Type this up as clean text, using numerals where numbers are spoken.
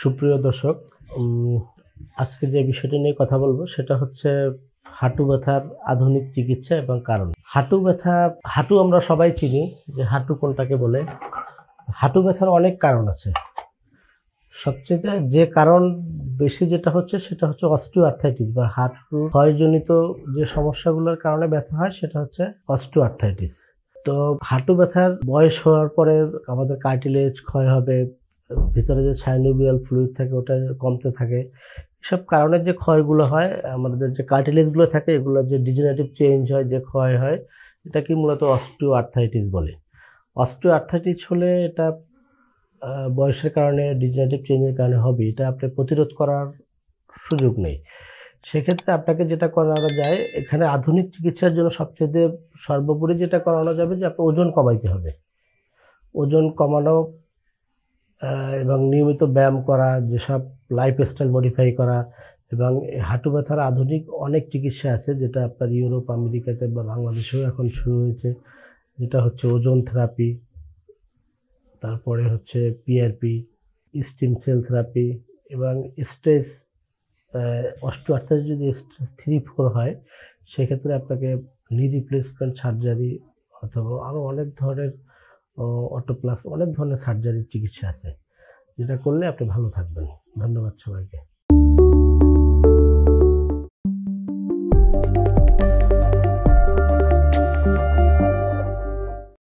সুপ্রিয় দর্শক, আজকে যে বিষয়টি নিয়ে কথা বলবো সেটা হচ্ছে হাঁটু ব্যথার আধুনিক চিকিৎসা এবং কারণ। হাঁটু আমরা সবাই চিনি যে হাঁটু কোনটাকে বলে। হাঁটু ব্যথার অনেক কারণ আছে। সবচেয়ে যে কারণ বেশি যেটা হচ্ছে সেটা হচ্ছে অস্টিওআর্থ্রাইটিস বা হাঁটু ক্ষয়জনিত যে সমস্যাগুলোর কারণে ব্যথা হয় সেটা হচ্ছে অস্টিওআর্থ্রাইটিস। তো হাঁটু ব্যথার বয়স হওয়ার পরে আমাদের কার্টিলেজ ক্ষয় হবে, ভিতরে যে সাইনোভিয়াল ফ্লুইড থাকে ওটা কমতে থাকে। এসব কারণে যে ক্ষয়গুলো হয়, আমাদের যে কার্টিলেজগুলো থাকে এগুলো যে ডিজেনারেটিভ চেঞ্জ হয়, যে ক্ষয় হয়, এটাকে মূলত অস্টিওআর্থ্রাইটিস বলে। অস্টিওআর্থ্রাইটিস হলে এটা বয়সের কারণে, ডিজেনারেটিভ চেঞ্জের কারণে হবে, এটা আপনি প্রতিরোধ করার সুযোগ নেই। সেক্ষেত্রে আপনাকে যেটা করানো যায়, এখানে আধুনিক চিকিৎসার জন্য সবচেয়ে সর্বোপরি যেটা করানো যাবে যে আপনার ওজন কমাইতে হবে। ওজন কমানো এবং নিয়মিত ব্যায়াম করা, যেসব লাইফস্টাইল মডিফাই করা, এবং হাঁটু ব্যথার আধুনিক অনেক চিকিৎসা আছে যেটা আপনার ইউরোপ, আমেরিকাতে বা বাংলাদেশেও এখন শুরু হয়েছে, যেটা হচ্ছে ওজন থেরাপি, তারপরে হচ্ছে পিআরপি, স্টিম সেল থেরাপি, এবং স্ট্রেস অস্টিওআর্থ্রাইটিস যদি স্টেজ 3-4 হয় সেক্ষেত্রে আপনাকে নি রিপ্লেসমেন্ট সার্জারি অথবা আরও অনেক ধরনের অটোপ্লাস, অনেক ধরনের সার্জারির চিকিৎসা আছে, যেটা করলে আপনি ভালো থাকবেন। ধন্যবাদ সবাইকে।